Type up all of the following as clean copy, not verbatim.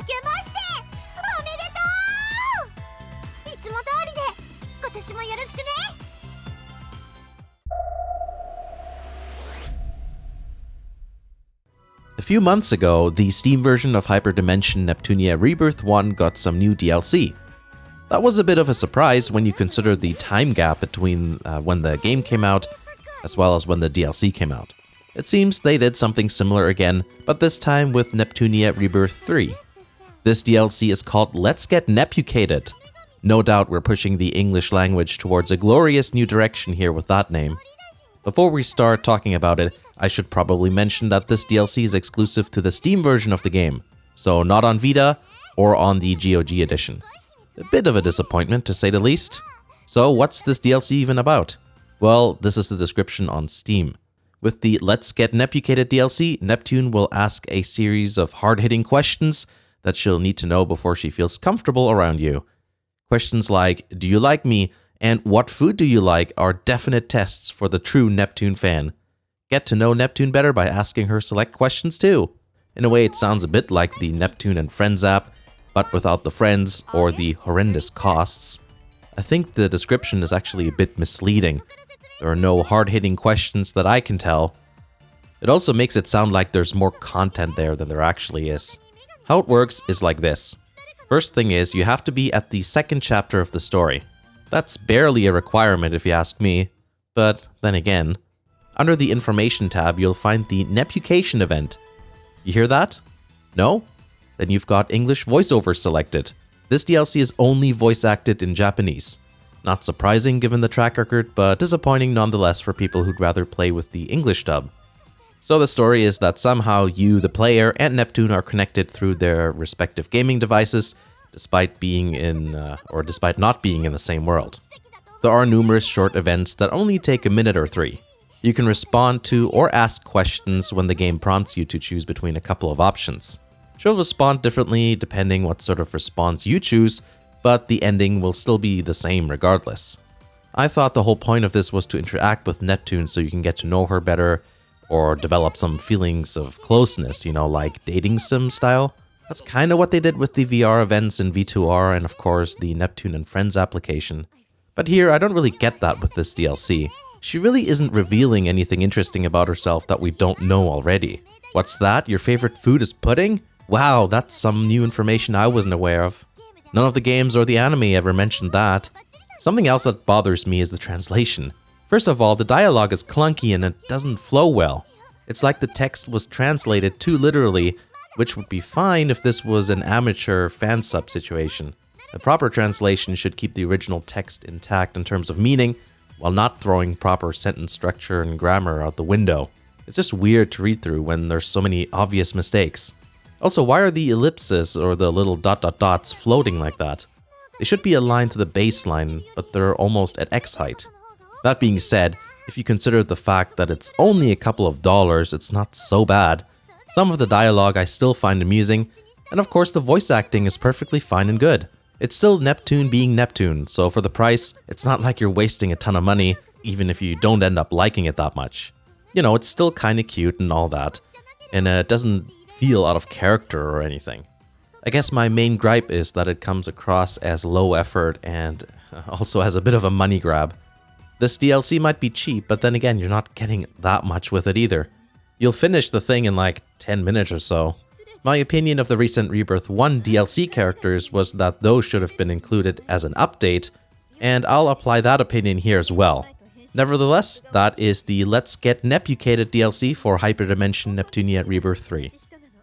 けましておめでとう。いつも通りで今年もよろしくね。 A few months ago, the Steam version of Hyperdimension Neptunia Rebirth 1 got some new DLC. That was a bit of a surprise when you consider the time gap between when the game came out as well as when the DLC came out. It seems they did something similar again, but this time with Neptunia Rebirth 3. This DLC is called Let's Get Nepucated. No doubt we're pushing the English language towards a glorious new direction here with that name. Before we start talking about it, I should probably mention that this DLC is exclusive to the Steam version of the game, so not on Vita or on the GOG edition. A bit of a disappointment to say the least. So what's this DLC even about? Well, this is the description on Steam. With the Let's Get Nepucated DLC, Neptune will ask a series of hard-hitting questions that she'll need to know before she feels comfortable around you. Questions like, do you like me? And what food do you like are definite tests for the true Neptune fan. Get to know Neptune better by asking her select questions too. In a way, it sounds a bit like the Neptune and Friends app, but without the friends or the horrendous costs. I think the description is actually a bit misleading. There are no hard-hitting questions that I can tell. It also makes it sound like there's more content there than there actually is. How it works is like this. First thing is, you have to be at the second chapter of the story. That's barely a requirement if you ask me, but then again. Under the Information tab, you'll find the Nepucation event. You hear that? No? Then you've got English voiceover selected. This DLC is only voice acted in Japanese. Not surprising given the track record, but disappointing nonetheless for people who'd rather play with the English dub. So the story is that somehow you, the player, and Neptune are connected through their respective gaming devices, despite not being in the same world. There are numerous short events that only take a minute or 3. You can respond to or ask questions when the game prompts you to choose between a couple of options. She'll respond differently depending what sort of response you choose, but the ending will still be the same regardless. I thought the whole point of this was to interact with Neptune so you can get to know her better, or develop some feelings of closeness, like dating sim style. That's kind of what they did with the VR events in V2R and of course the Neptune and Friends application. But here, I don't really get that with this DLC. She really isn't revealing anything interesting about herself that we don't know already. What's that? Your favorite food is pudding? Wow, that's some new information I wasn't aware of. None of the games or the anime ever mentioned that. Something else that bothers me is the translation. First of all, the dialogue is clunky and it doesn't flow well. It's like the text was translated too literally, which would be fine if this was an amateur fan sub situation. The proper translation should keep the original text intact in terms of meaning, while not throwing proper sentence structure and grammar out the window. It's just weird to read through when there's so many obvious mistakes. Also, why are the ellipses or the little dots floating like that? They should be aligned to the baseline, but they're almost at X height. That being said, if you consider the fact that it's only a couple of dollars, it's not so bad. Some of the dialogue I still find amusing, and of course the voice acting is perfectly fine and good. It's still Neptune being Neptune, so for the price, it's not like you're wasting a ton of money, even if you don't end up liking it that much. It's still kinda cute and all that, and it doesn't feel out of character or anything. I guess my main gripe is that it comes across as low effort and also as a bit of a money grab. This DLC might be cheap, but then again, you're not getting that much with it either. You'll finish the thing in like 10 minutes or so. My opinion of the recent Rebirth 1 DLC characters was that those should have been included as an update, and I'll apply that opinion here as well. Nevertheless, that is the Let's Get Nepucated DLC for Hyperdimension Neptunia Rebirth 3.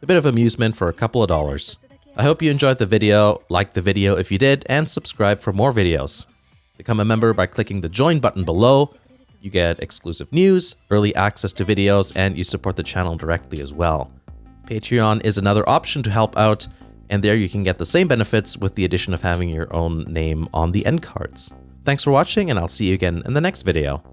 A bit of amusement for a couple of dollars. I hope you enjoyed the video, like the video if you did, and subscribe for more videos. Become a member by clicking the join button below. You get exclusive news, early access to videos, and you support the channel directly as well. Patreon is another option to help out, and there you can get the same benefits with the addition of having your own name on the end cards. Thanks for watching, and I'll see you again in the next video.